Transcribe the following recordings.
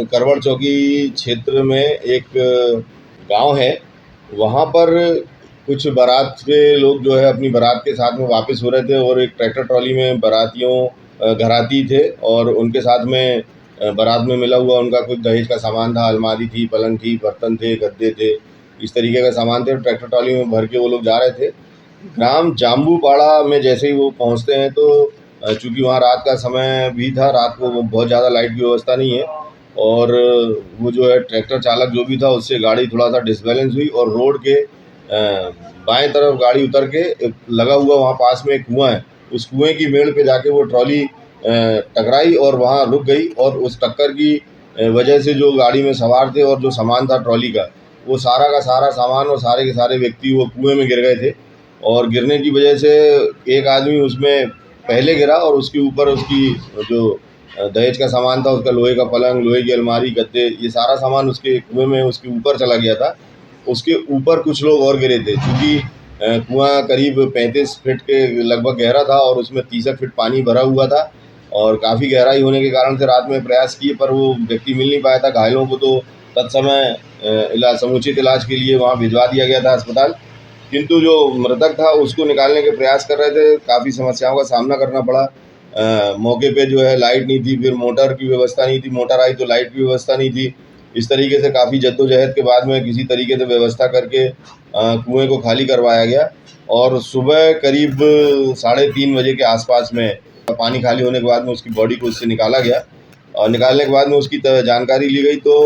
करवड़ चौकी क्षेत्र में एक गांव है। वहाँ पर कुछ बारात के लोग जो है अपनी बारात के साथ में वापस हो रहे थे और एक ट्रैक्टर ट्रॉली में बारातियों घराती थे और उनके साथ में बारात में मिला हुआ उनका कुछ दहेज का सामान था। अलमारी थी, पलंग थी, बर्तन थे, गद्दे थे, इस तरीके का सामान थे। ट्रैक्टर ट्रॉली में भर के वो लोग जा रहे थे। ग्राम जाम्बूपाड़ा में जैसे ही वो पहुँचते हैं तो चूँकि वहाँ रात का समय भी था, रात को बहुत ज़्यादा लाइट की व्यवस्था नहीं है और वो जो है ट्रैक्टर चालक जो भी था उससे गाड़ी थोड़ा-सा डिसबैलेंस हुई और रोड के बाएँ तरफ गाड़ी उतर के लगा हुआ वहाँ पास में एक कुआँ है, उस कुएँ की मेड़ पे जाके वो ट्रॉली टकराई और वहाँ रुक गई और उस टक्कर की वजह से जो गाड़ी में सवार थे और जो सामान था ट्रॉली का, वो सारा का सारा सामान और सारे के सारे व्यक्ति वो कुएँ में गिर गए थे। और गिरने की वजह से एक आदमी उसमें पहले गिरा और उसके ऊपर उसकी जो दहेज का सामान था, उसका लोहे का पलंग, लोहे की अलमारी, गद्दे, ये सारा सामान उसके कुएँ में उसके ऊपर चला गया था। उसके ऊपर कुछ लोग और गिरे थे क्योंकि कुआँ करीब 35 फीट के लगभग गहरा था और उसमें 30 फीट पानी भरा हुआ था और काफ़ी गहराई होने के कारण से रात में प्रयास किए पर वो व्यक्ति मिल नहीं पाया था। घायलों को तो तत्समय समुचित इलाज के लिए वहाँ भिजवा दिया गया था अस्पताल। किंतु जो मृतक था उसको निकालने के प्रयास कर रहे थे, काफ़ी समस्याओं का सामना करना पड़ा। मौके पे जो है लाइट नहीं थी, फिर मोटर की व्यवस्था नहीं थी, मोटर आई तो लाइट की व्यवस्था नहीं थी। इस तरीके से काफ़ी जद्दोजहद के बाद में किसी तरीके से व्यवस्था करके कुएँ को खाली करवाया गया और सुबह करीब 3:30 बजे के आसपास में पानी खाली होने के बाद में उसकी बॉडी को उससे निकाला गया और निकालने के बाद में उसकी जानकारी ली गई तो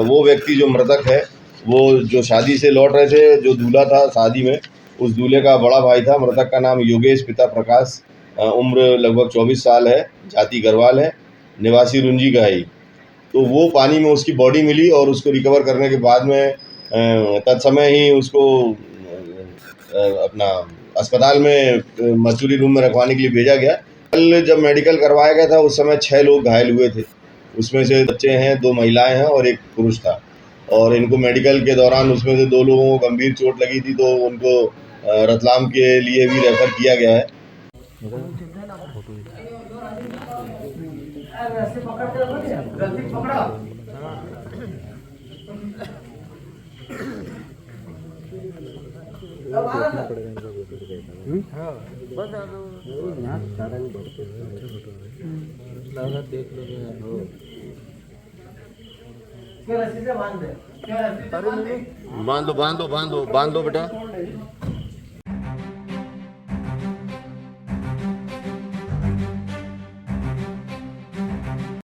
वो व्यक्ति जो मृतक है, वो जो शादी से लौट रहे थे, जो दूल्हा था शादी में, उस दूल्हे का बड़ा भाई था। मृतक का नाम योगेश पिता प्रकाश, उम्र लगभग 24 साल है, जाति गढ़वाल है, निवासी रुंजी का है। तो वो पानी में उसकी बॉडी मिली और उसको रिकवर करने के बाद में तत्समय ही उसको अपना अस्पताल में मर्चुरी रूम में रखवाने के लिए भेजा गया। कल जब मेडिकल करवाया गया था उस समय 6 लोग घायल हुए थे। उसमें से बच्चे हैं, 2 महिलाएं हैं और 1 पुरुष था और इनको मेडिकल के दौरान उसमें से 2 लोगों को गंभीर चोट लगी थी तो उनको रतलाम के लिए भी रेफ़र किया गया है। बांध दो बेटा।